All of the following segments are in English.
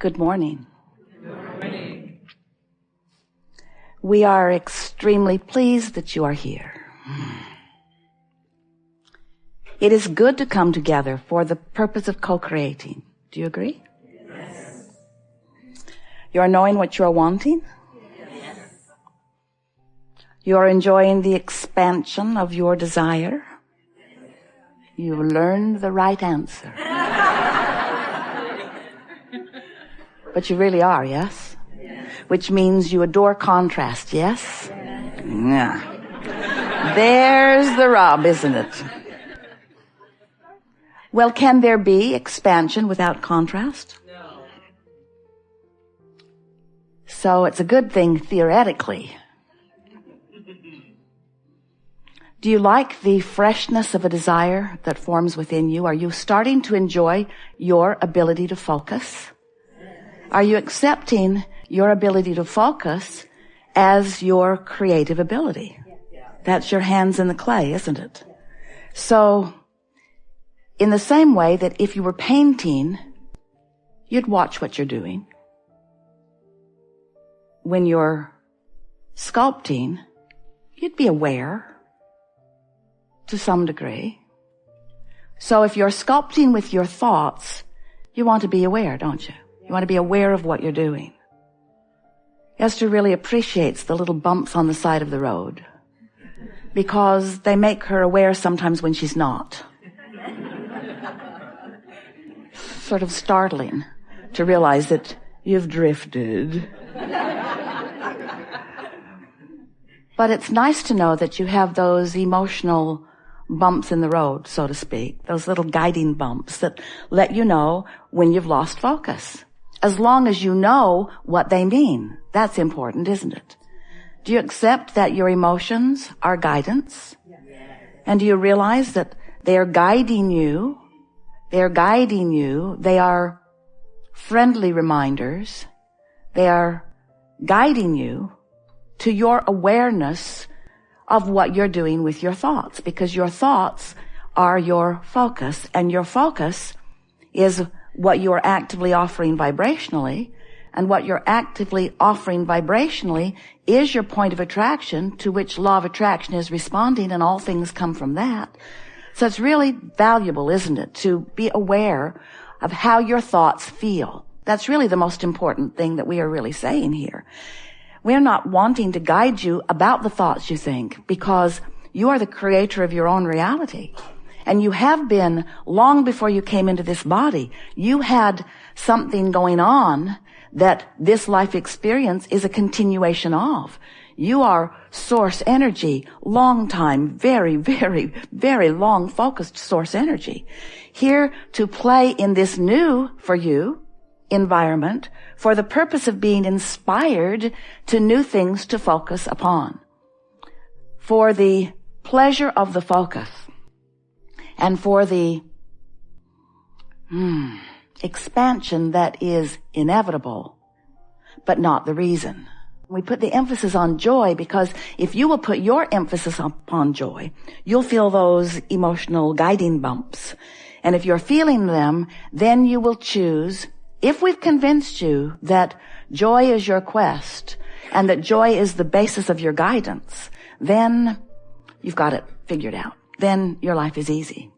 Good morning. Good morning. We are extremely pleased that you are here. It is good to come together for the purpose of co-creating. Do you agree? Yes. You are knowing what you are wanting? Yes. You are enjoying the expansion of your desire? You learned the right answer. But you really are, yes? Yes. Which means you adore contrast, yes? Yeah. There's the rub, isn't it? Well, can there be expansion without contrast? No. So it's a good thing theoretically. Do you like the freshness of a desire that forms within you? Are you starting to enjoy your ability to focus? Are you accepting your ability to focus as your creative ability? That's your hands in the clay, isn't it? So, in the same way that if you were painting, you'd watch what you're doing. When you're sculpting, you'd be aware to some degree. So if you're sculpting with your thoughts, you want to be aware, don't you? You want to be aware of what you're doing. Esther really appreciates the little bumps on the side of the road because they make her aware sometimes when she's not. Sort of startling to realize that you've drifted. But it's nice to know that you have those emotional bumps in the road, so to speak, those little guiding bumps that let you know when you've lost focus. As long as you know what they mean. That's important, isn't it? Do you accept that your emotions are guidance? And do you realize that they are guiding you? They are guiding you. They are friendly reminders. They are guiding you to your awareness of what you're doing with your thoughts, because your thoughts are your focus, and your focus is what you're actively offering vibrationally, and what you're actively offering vibrationally is your point of attraction to which law of attraction is responding, and all things come from that. So it's really valuable, isn't it, to be aware of how your thoughts feel. That's really the most important thing that we are really saying here. We're not wanting to guide you about the thoughts you think, because you are the creator of your own reality. And you have been long before you came into this body. You had something going on that this life experience is a continuation of. You are source energy, long time, very, very, very long focused source energy. Here to play in this new, for you, environment for the purpose of being inspired to new things to focus upon. For the pleasure of the focus and for the expansion that is inevitable, but not the reason. We put the emphasis on joy because if you will put your emphasis upon joy, you'll feel those emotional guiding bumps. And if you're feeling them, then you will choose. If we've convinced you that joy is your quest and that joy is the basis of your guidance, then you've got it figured out. Then your life is easy.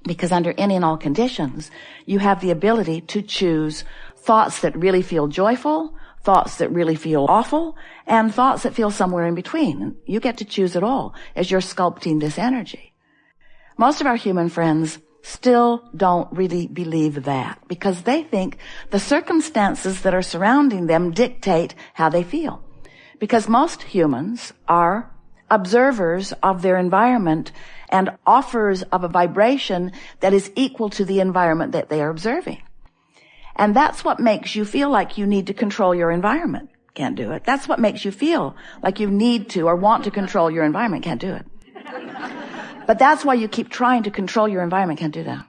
Because under any and all conditions, you have the ability to choose thoughts that really feel joyful, thoughts that really feel awful, and thoughts that feel somewhere in between. You get to choose it all as you're sculpting this energy. Most of our human friends still don't really believe that because they think the circumstances that are surrounding them dictate how they feel. Because most humans are observers of their environment and offers of a vibration that is equal to the environment that they are observing. And that's what makes you feel like you need to control your environment. Can't do it. That's what makes you feel like you need to or want to control your environment. Can't do it. But that's why you keep trying to control your environment. Can't do that.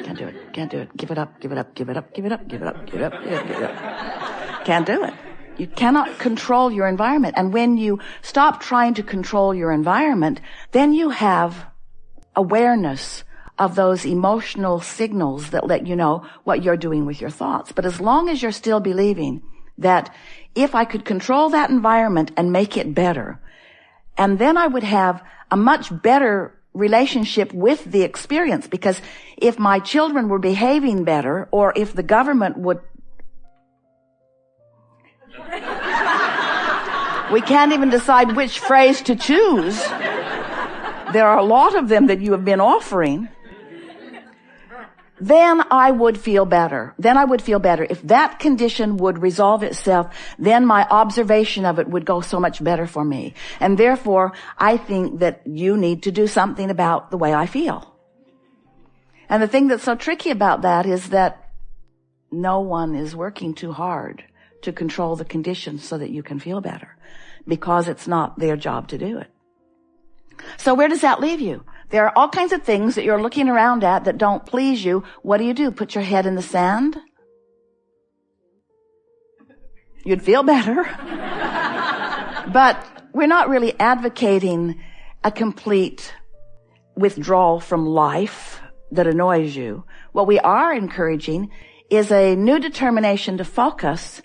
Can't do it. Can't do it. Give it up. Give it up. Give it up. Give it up. Give it up. Give it up. Give it up. Can't do it. You cannot control your environment. And when you stop trying to control your environment, then you have awareness of those emotional signals that let you know what you're doing with your thoughts. But as long as you're still believing that if I could control that environment and make it better, and then I would have a much better relationship with the experience, because if my children were behaving better, or if the government would... We can't even decide which phrase to choose. There are a lot of them that you have been offering. Then I would feel better. If that condition would resolve itself, then my observation of it would go so much better for me. And therefore, I think that you need to do something about the way I feel. And the thing that's so tricky about that is that no one is working too hard to control the conditions so that you can feel better, because it's not their job to do it. So where does that leave you? There are all kinds of things that you're looking around at that don't please you. What do? Put your head in the sand? You'd feel better. But we're not really advocating a complete withdrawal from life that annoys you. What we are encouraging is a new determination to focus,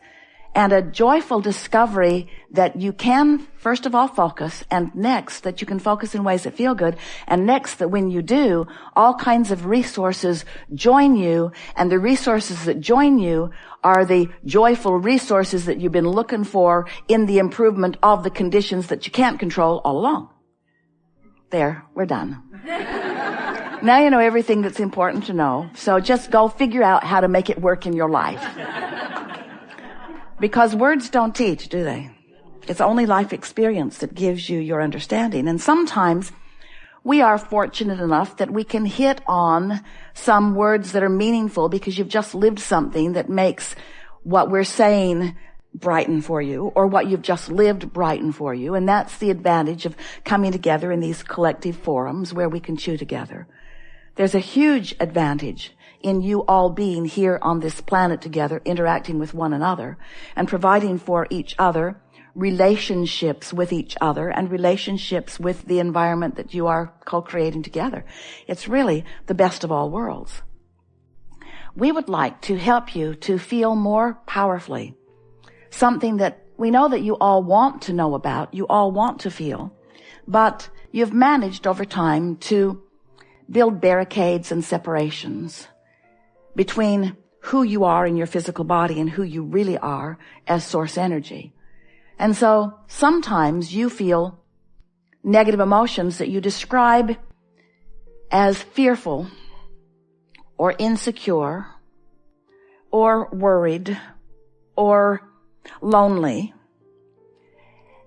and a joyful discovery that you can, first of all, focus, and next, that you can focus in ways that feel good, and next, that when you do, all kinds of resources join you, and the resources that join you are the joyful resources that you've been looking for in the improvement of the conditions that you can't control all along. There, we're done. Now you know everything that's important to know, so just go figure out how to make it work in your life. Because words don't teach, do they? It's only life experience that gives you your understanding. And sometimes we are fortunate enough that we can hit on some words that are meaningful because you've just lived something that makes what we're saying brighten for you, or what you've just lived brighten for you. And that's the advantage of coming together in these collective forums where we can chew together. There's a huge advantage in you all being here on this planet together, interacting with one another, and providing for each other relationships with each other and relationships with the environment that you are co-creating together. It's really the best of all worlds. We would like to help you to feel more powerfully something that we know that you all want to know about, you all want to feel, but you've managed over time to build barricades and separations between who you are in your physical body and who you really are as source energy. And so sometimes you feel negative emotions that you describe as fearful or insecure or worried or lonely.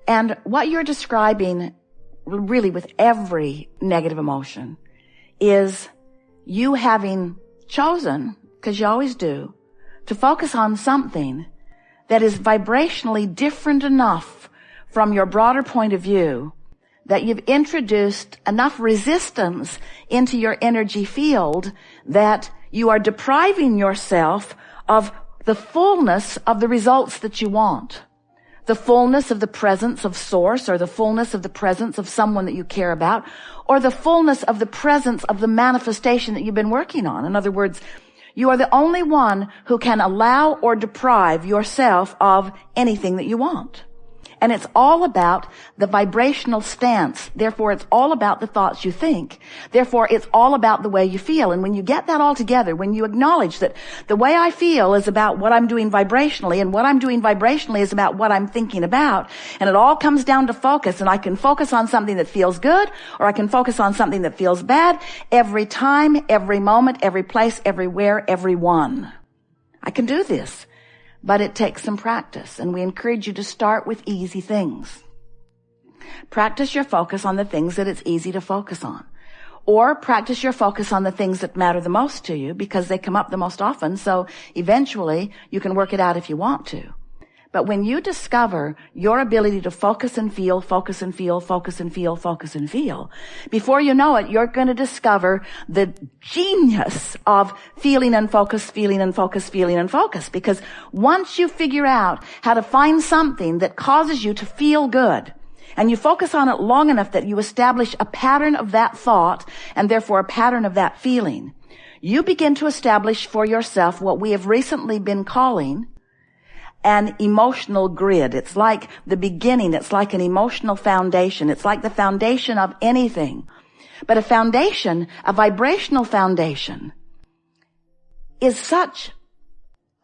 And what you're describing really with every negative emotion is you having chosen, because you always do, to focus on something that is vibrationally different enough from your broader point of view that you've introduced enough resistance into your energy field that you are depriving yourself of the fullness of the results that you want. The fullness of the presence of source, or the fullness of the presence of someone that you care about, or the fullness of the presence of the manifestation that you've been working on. In other words, you are the only one who can allow or deprive yourself of anything that you want. And it's all about the vibrational stance. Therefore, it's all about the thoughts you think. Therefore, it's all about the way you feel. And when you get that all together, when you acknowledge that the way I feel is about what I'm doing vibrationally, and what I'm doing vibrationally is about what I'm thinking about, and it all comes down to focus, and I can focus on something that feels good, or I can focus on something that feels bad, every time, every moment, every place, everywhere, everyone. I can do this. But it takes some practice, and we encourage you to start with easy things. Practice your focus on the things that it's easy to focus on. Or practice your focus on the things that matter the most to you, because they come up the most often, so eventually you can work it out if you want to. But when you discover your ability to focus and feel, focus and feel, focus and feel, focus and feel, before you know it, you're going to discover the genius of feeling and focus, feeling and focus, feeling and focus. Because once you figure out how to find something that causes you to feel good, and you focus on it long enough that you establish a pattern of that thought and therefore a pattern of that feeling, you begin to establish for yourself what we have recently been calling an emotional grid. It's like the beginning. It's like an emotional foundation. It's like the foundation of anything. But a foundation, a vibrational foundation, is such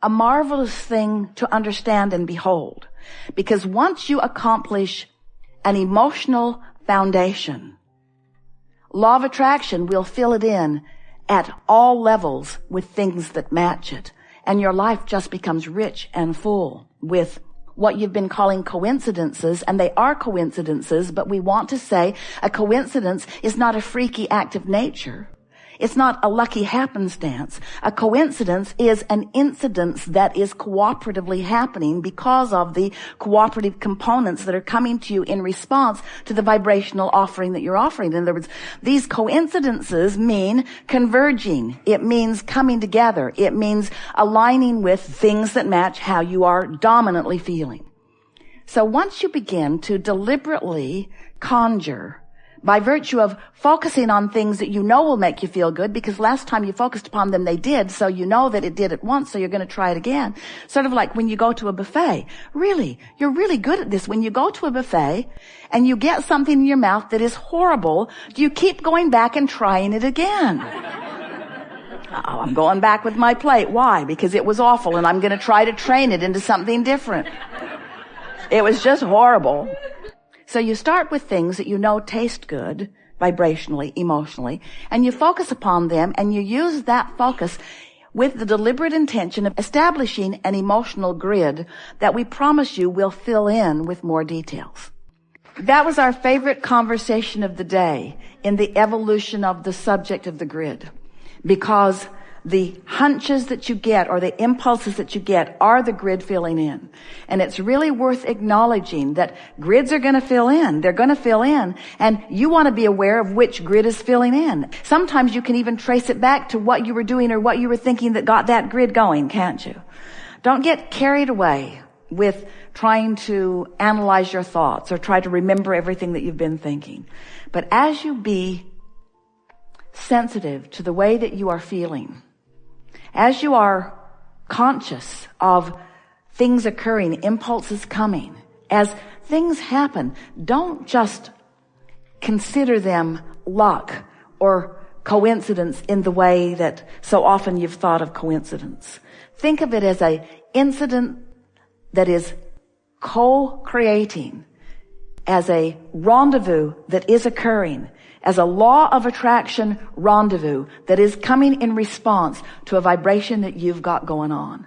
a marvelous thing to understand and behold. Because once you accomplish an emotional foundation, law of attraction will fill it in at all levels with things that match it. And your life just becomes rich and full with what you've been calling coincidences, and they are coincidences, but we want to say a coincidence is not a freaky act of nature. It's not a lucky happenstance. A coincidence is an incidence that is cooperatively happening because of the cooperative components that are coming to you in response to the vibrational offering that you're offering. In other words, these coincidences mean converging. It means coming together. It means aligning with things that match how you are dominantly feeling. So once you begin to deliberately conjure by virtue of focusing on things that you know will make you feel good, because last time you focused upon them, they did, so you know that it did it once, so you're going to try it again. Sort of like when you go to a buffet. Really, you're really good at this. When you go to a buffet and you get something in your mouth that is horrible, do you keep going back and trying it again? Oh, I'm going back with my plate. Why? Because it was awful, and I'm going to try to train it into something different. It was just horrible. So you start with things that you know taste good, vibrationally, emotionally, and you focus upon them, and you use that focus with the deliberate intention of establishing an emotional grid that we promise you will fill in with more details. That was our favorite conversation of the day in the evolution of the subject of the grid, because the hunches that you get or the impulses that you get are the grid filling in. And it's really worth acknowledging that grids are going to fill in. They're going to fill in. And you want to be aware of which grid is filling in. Sometimes you can even trace it back to what you were doing or what you were thinking that got that grid going, can't you? Don't get carried away with trying to analyze your thoughts or try to remember everything that you've been thinking. But as you be sensitive to the way that you are feeling, as you are conscious of things occurring, impulses coming, as things happen, don't just consider them luck or coincidence in the way that so often you've thought of coincidence. Think of it as an incident that is co-creating, as a rendezvous that is occurring, as a law of attraction rendezvous that is coming in response to a vibration that you've got going on.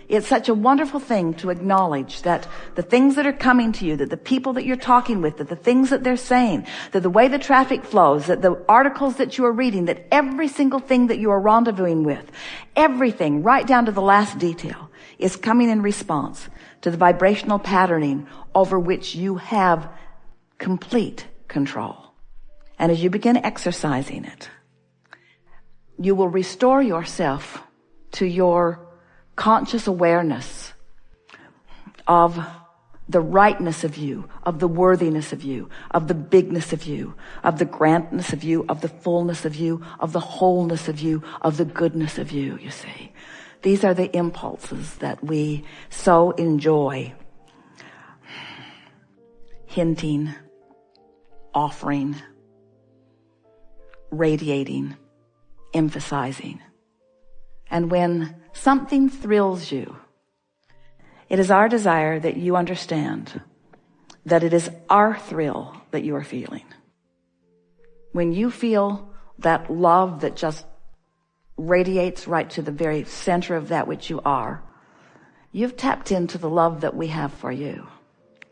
It's such a wonderful thing to acknowledge that the things that are coming to you, that the people that you're talking with, that the things that they're saying, that the way the traffic flows, that the articles that you are reading, that every single thing that you are rendezvousing with, everything right down to the last detail is coming in response to the vibrational patterning over which you have complete control. And as you begin exercising it, you will restore yourself to your conscious awareness of the rightness of you, of the worthiness of you, of the bigness of you, of the grandness of you, of the fullness of you, of the wholeness of you, of the goodness of you, you see. These are the impulses that we so enjoy hinting, offering, radiating, emphasizing. And when something thrills you, it is our desire that you understand that it is our thrill that you are feeling. When you feel that love that just radiates right to the very center of that which you are, you've tapped into the love that we have for you.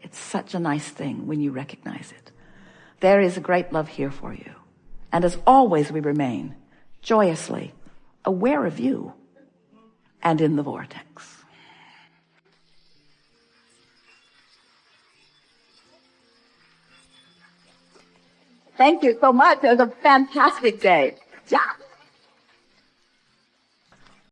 It's such a nice thing when you recognize it. There is a great love here for you. And as always, we remain joyously aware of you and in the vortex. Thank you so much. It was a fantastic day. Yeah.